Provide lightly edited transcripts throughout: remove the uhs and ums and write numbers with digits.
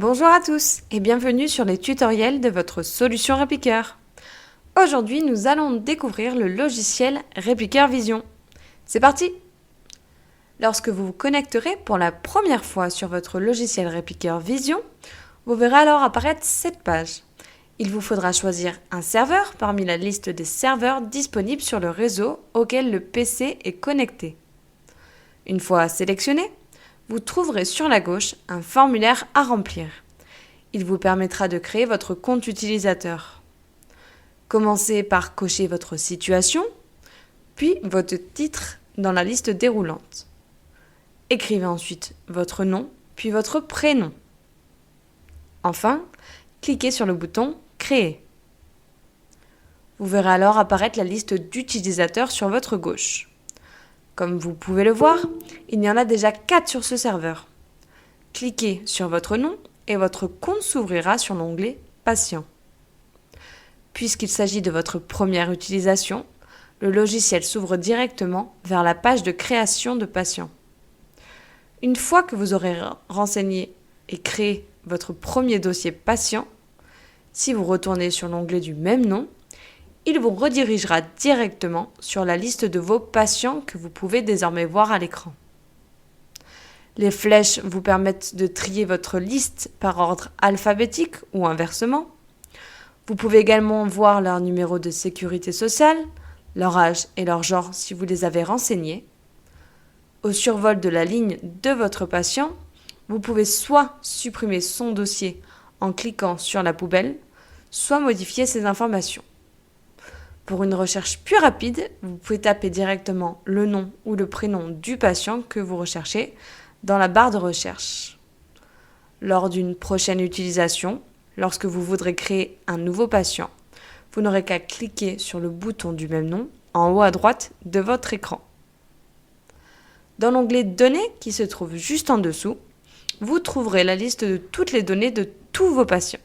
Bonjour à tous et bienvenue sur les tutoriels de votre solution Repliqueur. Aujourd'hui, nous allons découvrir le logiciel Repliqueur Vision. C'est parti! Lorsque vous vous connecterez pour la première fois sur votre logiciel Repliqueur Vision, vous verrez alors apparaître cette page. Il vous faudra choisir un serveur parmi la liste des serveurs disponibles sur le réseau auquel le PC est connecté. Une fois sélectionné, vous trouverez sur la gauche un formulaire à remplir. Il vous permettra de créer votre compte utilisateur. Commencez par cocher votre situation, puis votre titre dans la liste déroulante. Écrivez ensuite votre nom, puis votre prénom. Enfin, cliquez sur le bouton « Créer ». Vous verrez alors apparaître la liste d'utilisateurs sur votre gauche. Comme vous pouvez le voir, il y en a déjà 4 sur ce serveur. Cliquez sur votre nom et votre compte s'ouvrira sur l'onglet « Patient ». Puisqu'il s'agit de votre première utilisation, le logiciel s'ouvre directement vers la page de création de patient. Une fois que vous aurez renseigné et créé votre premier dossier patient, si vous retournez sur l'onglet du même nom, il vous redirigera directement sur la liste de vos patients que vous pouvez désormais voir à l'écran. Les flèches vous permettent de trier votre liste par ordre alphabétique ou inversement. Vous pouvez également voir leur numéro de sécurité sociale, leur âge et leur genre si vous les avez renseignés. Au survol de la ligne de votre patient, vous pouvez soit supprimer son dossier en cliquant sur la poubelle, soit modifier ses informations. Pour une recherche plus rapide, vous pouvez taper directement le nom ou le prénom du patient que vous recherchez dans la barre de recherche. Lors d'une prochaine utilisation, lorsque vous voudrez créer un nouveau patient, vous n'aurez qu'à cliquer sur le bouton du même nom en haut à droite de votre écran. Dans l'onglet Données qui se trouve juste en dessous, vous trouverez la liste de toutes les données de tous vos patients.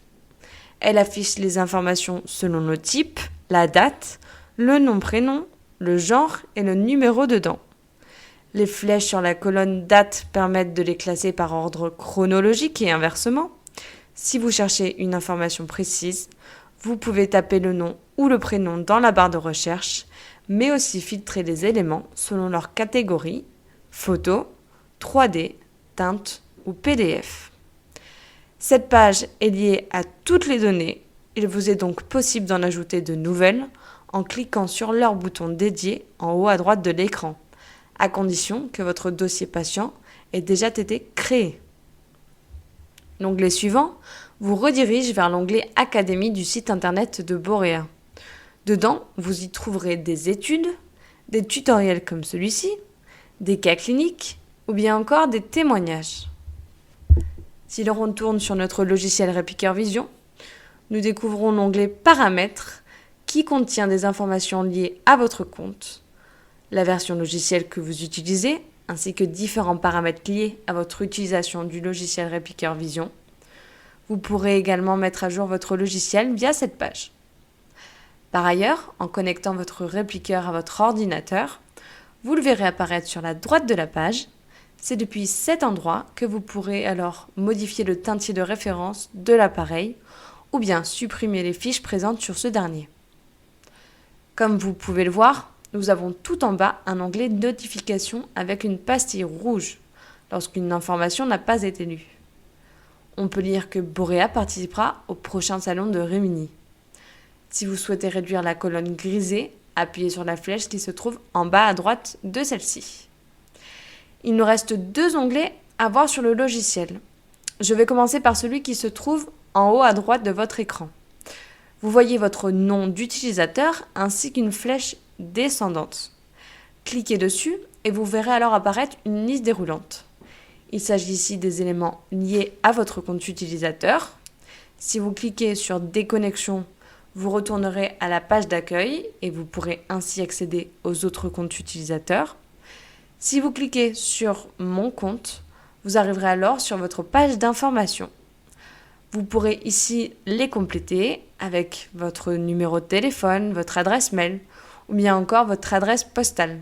Elle affiche les informations selon le type, la date, le nom-prénom, le genre et le numéro de dents. Les flèches sur la colonne date permettent de les classer par ordre chronologique et inversement. Si vous cherchez une information précise, vous pouvez taper le nom ou le prénom dans la barre de recherche, mais aussi filtrer les éléments selon leur catégorie, photo, 3D, teinte ou PDF. Cette page est liée à toutes les données. Il vous est donc possible d'en ajouter de nouvelles en cliquant sur leur bouton dédié en haut à droite de l'écran, à condition que votre dossier patient ait déjà été créé. L'onglet suivant vous redirige vers l'onglet Académie du site internet de Borea. Dedans, vous y trouverez des études, des tutoriels comme celui-ci, des cas cliniques ou bien encore des témoignages. Si l'on retourne sur notre logiciel Repliqueur Vision, nous découvrons l'onglet Paramètres qui contient des informations liées à votre compte, la version logicielle que vous utilisez, ainsi que différents paramètres liés à votre utilisation du logiciel Repliqueur Vision. Vous pourrez également mettre à jour votre logiciel via cette page. Par ailleurs, en connectant votre répliqueur à votre ordinateur, vous le verrez apparaître sur la droite de la page. C'est depuis cet endroit que vous pourrez alors modifier le teintier de référence de l'appareil ou bien supprimer les fiches présentes sur ce dernier. Comme vous pouvez le voir, nous avons tout en bas un onglet Notification avec une pastille rouge lorsqu'une information n'a pas été lue. On peut lire que Borea participera au prochain salon de Rimini. Si vous souhaitez réduire la colonne grisée, appuyez sur la flèche qui se trouve en bas à droite de celle-ci. Il nous reste 2 onglets à voir sur le logiciel. Je vais commencer par celui qui se trouve en haut à droite de votre écran. Vous voyez votre nom d'utilisateur ainsi qu'une flèche descendante. Cliquez dessus et vous verrez alors apparaître une liste déroulante. Il s'agit ici des éléments liés à votre compte utilisateur. Si vous cliquez sur Déconnexion, vous retournerez à la page d'accueil et vous pourrez ainsi accéder aux autres comptes utilisateurs. Si vous cliquez sur Mon compte, vous arriverez alors sur votre page d'information. Vous pourrez ici les compléter avec votre numéro de téléphone, votre adresse mail ou bien encore votre adresse postale.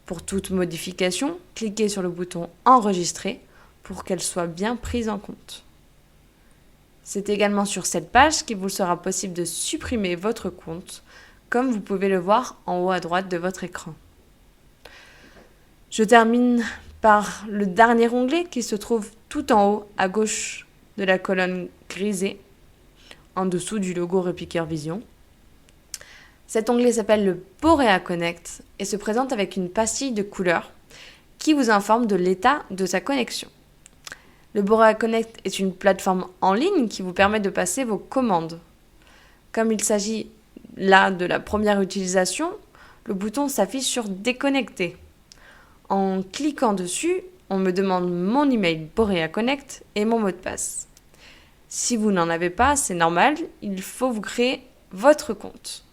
Pour toute modification, cliquez sur le bouton Enregistrer pour qu'elle soit bien prise en compte. C'est également sur cette page qu'il vous sera possible de supprimer votre compte, comme vous pouvez le voir en haut à droite de votre écran. Je termine par le dernier onglet qui se trouve tout en haut à gauche de la colonne grisée, en dessous du logo Repiqueur Vision. Cet onglet s'appelle le Borea Connect et se présente avec une pastille de couleur qui vous informe de l'état de sa connexion. Le Borea Connect est une plateforme en ligne qui vous permet de passer vos commandes. Comme il s'agit là de la première utilisation, le bouton s'affiche sur Déconnecter. En cliquant dessus, on me demande mon email Borea Connect et mon mot de passe. Si vous n'en avez pas, c'est normal, il faut vous créer votre compte.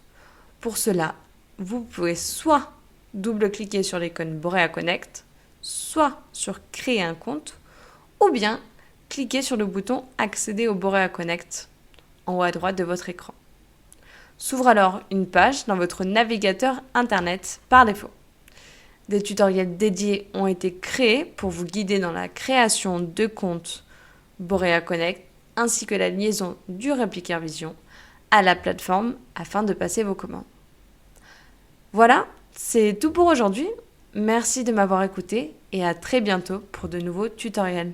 Pour cela, vous pouvez soit double-cliquer sur l'icône Borea Connect, soit sur Créer un compte, ou bien cliquer sur le bouton Accéder au Borea Connect en haut à droite de votre écran. S'ouvre alors une page dans votre navigateur internet par défaut. Des tutoriels dédiés ont été créés pour vous guider dans la création de comptes Borea Connect ainsi que la liaison du Repiqueur Vision à la plateforme afin de passer vos commandes. Voilà, c'est tout pour aujourd'hui. Merci de m'avoir écouté et à très bientôt pour de nouveaux tutoriels.